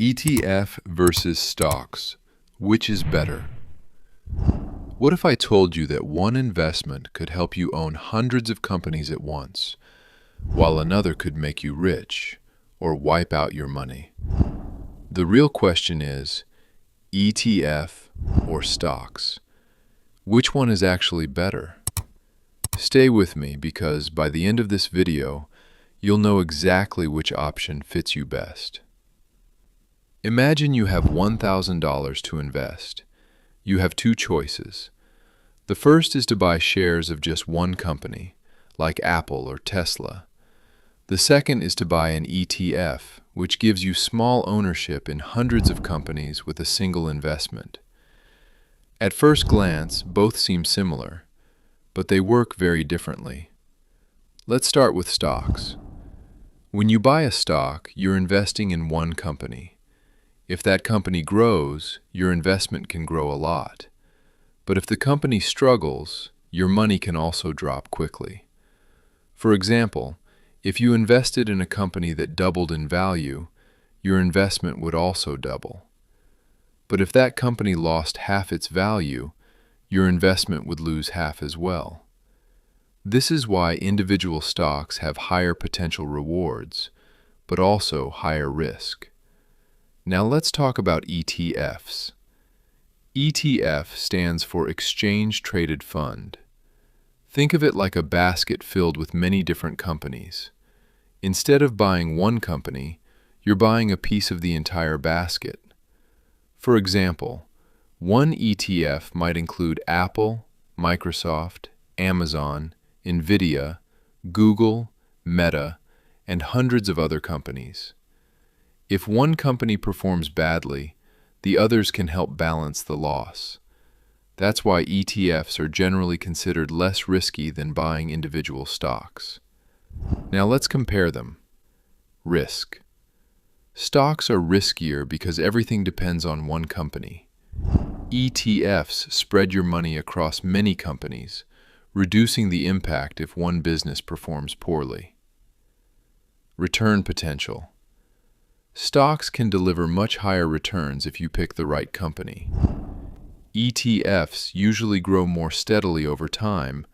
ETF versus stocks. Which is better? What if I told you that one investment could help you own hundreds of companies at once, while another could make you rich or wipe out your money? The real question is, ETF or stocks? Which one is actually better? Stay with me because by the end of this video, you'll know exactly which option fits you best. Imagine you have $1,000 to invest. You have two choices. The first is to buy shares of just one company, like Apple or Tesla. The second is to buy an ETF, which gives you small ownership in hundreds of companies with a single investment. At first glance, both seem similar, but they work very differently. Let's start with stocks. When you buy a stock, you're investing in one company. If that company grows, your investment can grow a lot. But if the company struggles, your money can also drop quickly. For example, if you invested in a company that doubled in value, your investment would also double. But if that company lost half its value, your investment would lose half as well. This is why individual stocks have higher potential rewards, but also higher risk. Now let's talk about ETFs. ETF stands for Exchange Traded Fund. Think of it like a basket filled with many different companies. Instead of buying one company, you're buying a piece of the entire basket. For example, one ETF might include Apple, Microsoft, Amazon, Nvidia, Google, Meta, and hundreds of other companies. If one company performs badly, the others can help balance the loss. That's why ETFs are generally considered less risky than buying individual stocks. Now let's compare them. Risk. Stocks are riskier because everything depends on one company. ETFs spread your money across many companies, reducing the impact if one business performs poorly. Return potential. Stocks can deliver much higher returns if you pick the right company. ETFs usually grow more steadily over time,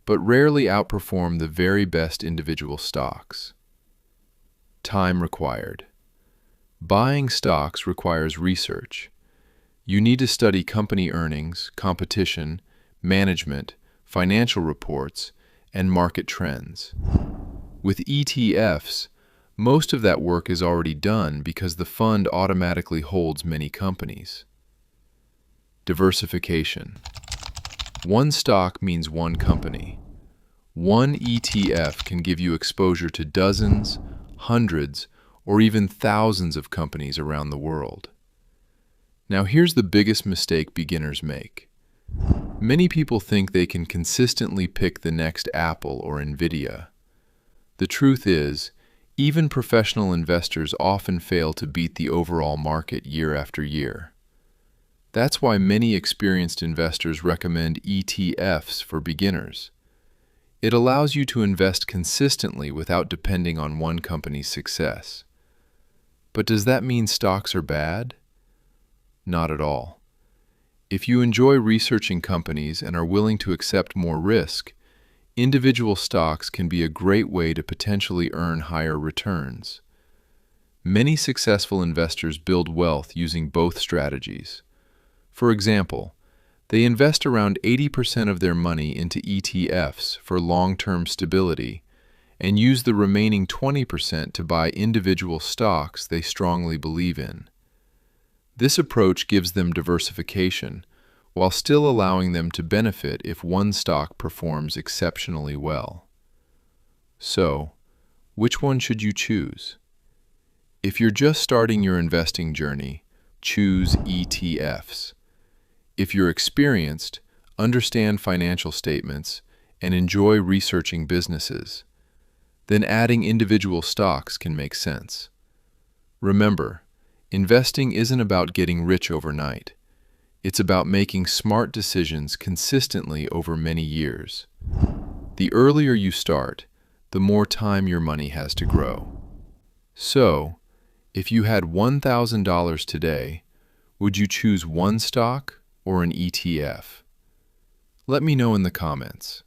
but rarely outperform the very best individual stocks. Time required. Buying stocks requires research. You need to study company earnings, competition, management, financial reports, and market trends. With ETFs, most of that work is already done because the fund automatically holds many companies. Diversification. One stock means one company. One ETF can give you exposure to dozens, hundreds, or even thousands of companies around the world. Now here's the biggest mistake beginners make. Many people think they can consistently pick the next Apple or Nvidia. The truth is, even professional investors often fail to beat the overall market year after year. That's why many experienced investors recommend ETFs for beginners. It allows you to invest consistently without depending on one company's success. But does that mean stocks are bad? Not at all. If you enjoy researching companies and are willing to accept more risk, individual stocks can be a great way to potentially earn higher returns. Many successful investors build wealth using both strategies. For example, they invest around 80% of their money into ETFs for long-term stability and use the remaining 20% to buy individual stocks they strongly believe in. This approach gives them diversification, while still allowing them to benefit if one stock performs exceptionally well. So, which one should you choose? If you're just starting your investing journey, choose ETFs. If you're experienced, understand financial statements, and enjoy researching businesses, then adding individual stocks can make sense. Remember, investing isn't about getting rich overnight. It's about making smart decisions consistently over many years. The earlier you start, the more time your money has to grow. So, If you had $1,000 today, would you choose one stock or an ETF? Let me know in the comments.